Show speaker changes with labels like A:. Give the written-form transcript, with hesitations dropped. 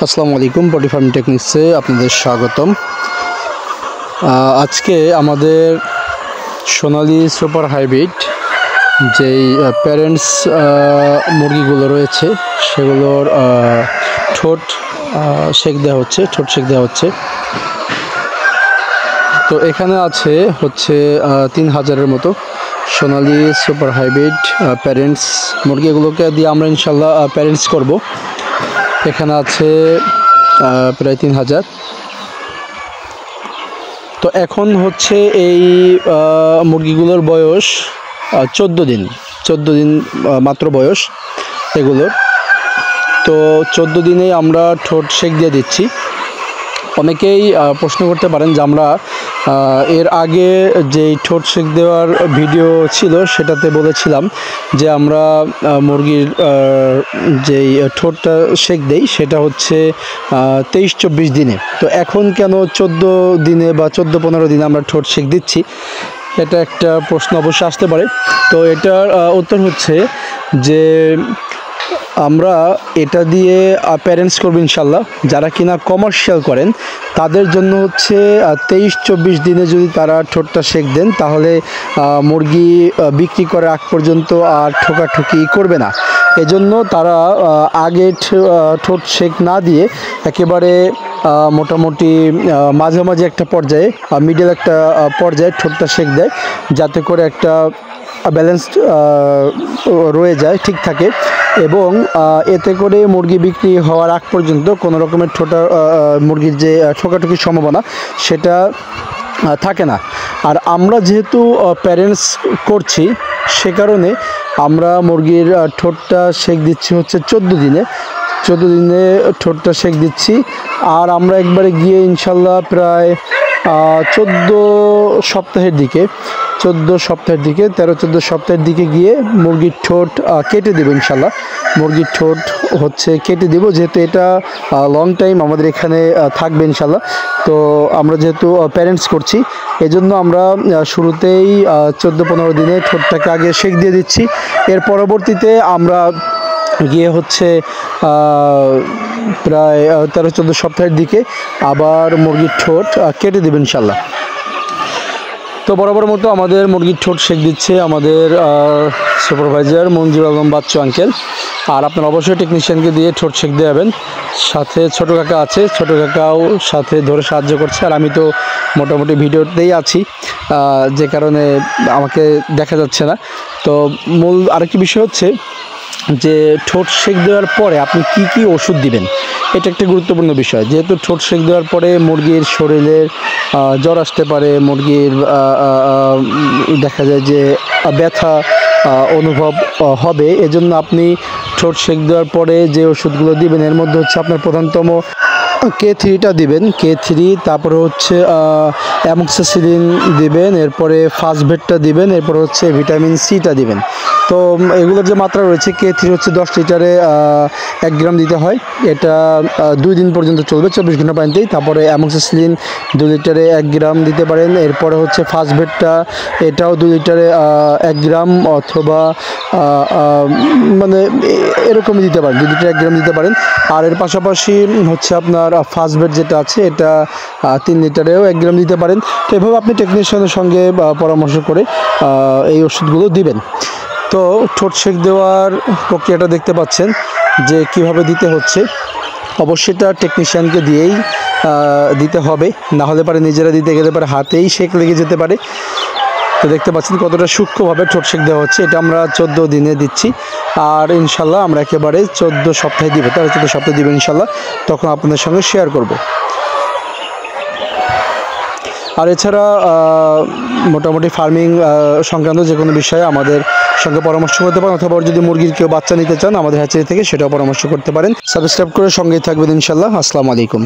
A: আসসালামু আলাইকুম, পটি ফার্ম টেকনিক্সে আপনাদের স্বাগতম। আজকে আমাদের সোনালী সুপার হাইব্রিড যেই প্যারেন্টস মুরগিগুলো রয়েছে সেগুলোর ঠোঁট শেক দেওয়া হচ্ছে। তো এখানে আছে হচ্ছে 3000-এর মতো সোনালী সুপার হাইব্রিড প্যারেন্টস মুরগিগুলোকে দিয়ে আমরা ইনশাল্লাহ প্যারেন্টস করব। এখানে আছে প্রায় 3000। তো এখন হচ্ছে এই মুরগিগুলোর বয়স 14 দিন মাত্র বয়স এগুলোর। তো 14 দিনে আমরা ঠোঁট শেক দিয়ে দিচ্ছি। অনেকেই প্রশ্ন করতে পারেন যে আমরা এর আগে যেই ঠোঁট শেক দেওয়ার ভিডিও ছিল সেটাতে বলেছিলাম যে আমরা মুরগির যেই ঠোঁটটা শেক দেই সেটা হচ্ছে 23-24 দিনে। তো এখন কেন 14 দিনে বা 14-15 দিনে আমরা ঠোঁট শেক দিচ্ছি, এটা একটা প্রশ্ন অবশ্যই আসতে পারে। তো এটার উত্তর হচ্ছে যে আমরা এটা দিয়ে প্যারেন্টস করব ইনশাল্লাহ। যারা কিনা কমার্শিয়াল করেন তাদের জন্য হচ্ছে 23-24 দিনে যদি তারা ঠোঁটটা শেক দেন তাহলে মুরগি বিক্রি করার আগ পর্যন্ত আর ঠোকাঠুকি করবে না। এজন্য তারা আগে ঠোঁট শেক না দিয়ে একেবারে মোটামুটি মাঝামাঝি একটা পর্যায়ে মিডল একটা পর্যায়ে ঠোঁটটা শেক দেয়, যাতে করে একটা ব্যালেন্সড রয়ে যায়, ঠিক থাকে। এবং এতে করে মুরগি বিক্রি হওয়ার আগ পর্যন্ত কোনো রকমের মুরগির যে ঠোকাঠুকির সম্ভাবনা সেটা থাকে না। আর আমরা যেহেতু প্যারেন্টস করছি সে কারণে আমরা মুরগির ঠোঁটটা শেক দিচ্ছি হচ্ছে 14 দিনে ঠোঁটটা শেক দিচ্ছি। আর আমরা একবারে গিয়ে ইনশাল্লাহ প্রায় 14 সপ্তাহের দিকে 13-14 সপ্তাহের দিকে গিয়ে মুরগির ঠোঁট কেটে দেবো ইনশাল্লাহ। মুরগির ঠোঁট হচ্ছে কেটে দেব, যেহেতু এটা লং টাইম আমাদের এখানে থাকবে ইনশাল্লাহ। তো আমরা যেহেতু প্যারেন্টস করছি এজন্য আমরা শুরুতেই 14-15 দিনে ঠোঁটটাকে আগে শেক দিয়ে দিচ্ছি। এর পরবর্তীতে আমরা গিয়ে হচ্ছে প্রায় 13-14 সপ্তাহের দিকে আবার মুরগির ঠোঁট কেটে দেবেন ইনশাল্লাহ। তো বরাবর মতো আমাদের মুরগির ঠোঁট শেক দিচ্ছে আমাদের সুপারভাইজার মঞ্জুর আলম বাচ্চু আঙ্কেল। আর আপনারা অবশ্যই টেকনিশিয়ানকে দিয়ে ঠোঁট শেক দেবেন। সাথে ছোটো কাকা আছে, ছোটো কাকাও সাথে ধরে সাহায্য করছে। আর আমি তো মোটামুটি ভিডিওতেই আছি, যে কারণে আমাকে দেখা যাচ্ছে না। তো মূল আরেকটি বিষয় হচ্ছে যে ঠোঁট শেক দেওয়ার পরে আপনি কি ওষুধ দিবেন, এটা একটা গুরুত্বপূর্ণ বিষয়। যেহেতু ঠোঁট শেক দেওয়ার পরে মুরগির শরীরে জ্বর আসতে পারে, মুরগির দেখা যায় যে ব্যথা অনুভব হবে। এজন্য আপনি ঠোঁট শেক দেওয়ার পরে যে ওষুধগুলো দিবেন এর মধ্যে হচ্ছে আপনার প্রধানতম K3টা দিবেন, K3, তারপরে হচ্ছে অ্যামোক্সিসিলিন দিবেন, এরপরে ফাস্টভেটটা দিবেন, এরপর হচ্ছে ভিটামিন সিটা দিবেন। তো এগুলোর যে মাত্রা রয়েছে, K3 হচ্ছে 10 লিটারে 1 গ্রাম দিতে হয়। এটা 2 দিন পর্যন্ত চলবে, 24 ঘন্টা পানিতেই। তারপরে অ্যামোক্সিসিলিন 2 লিটারে 1 গ্রাম দিতে পারেন। এরপরে হচ্ছে ফাস্টভেটটা, এটাও 2 লিটারে 1 গ্রাম অথবা মানে এরকমই দিতে পারেন, 2 লিটারে 1 গ্রাম দিতে পারেন। আর এর পাশাপাশি হচ্ছে আপনার ফাস্টভেট যেটা আছে এটা 3 লিটারেও 1 গ্রাম দিতে পারেন। তো এভাবে আপনি টেকনিশিয়ানের সঙ্গে পরামর্শ করে এই ওষুধগুলো দিবেন। তো ঠোঁট শেক দেওয়ার প্রক্রিয়াটা দেখতে পাচ্ছেন যে কিভাবে দিতে হচ্ছে। অবশ্যই এটা টেকনিশিয়ানকে দিয়েই দিতে হবে, না হলে পারে নিজেরা দিতে গেলে পারে হাতেই শেক লেগে যেতে পারে। তো দেখতে পাচ্ছেন কতটা সূক্ষ্মভাবে ঠোঁট শেক দেওয়া হচ্ছে। এটা আমরা 14 দিনে দিচ্ছি। আর ইনশাল্লাহ আমরা একেবারে 14 সপ্তাহে দিব, 14 সপ্তাহে দিব ইনশাল্লাহ, তখন আপনাদের সঙ্গে শেয়ার করব। আর এছাড়া মোটামুটি ফার্মিং সংক্রান্ত যে কোনো বিষয়ে আমাদের সঙ্গে পরামর্শ করতে পারেন, অথবা যদি মুরগির কেউ বাচ্চা নিতে চান আমাদের হ্যাচারি থেকে সেটাও পরামর্শ করতে পারেন। সাবস্ক্রাইব করে সঙ্গেই থাকবেন ইনশাল্লাহ। আসসালামু আলাইকুম।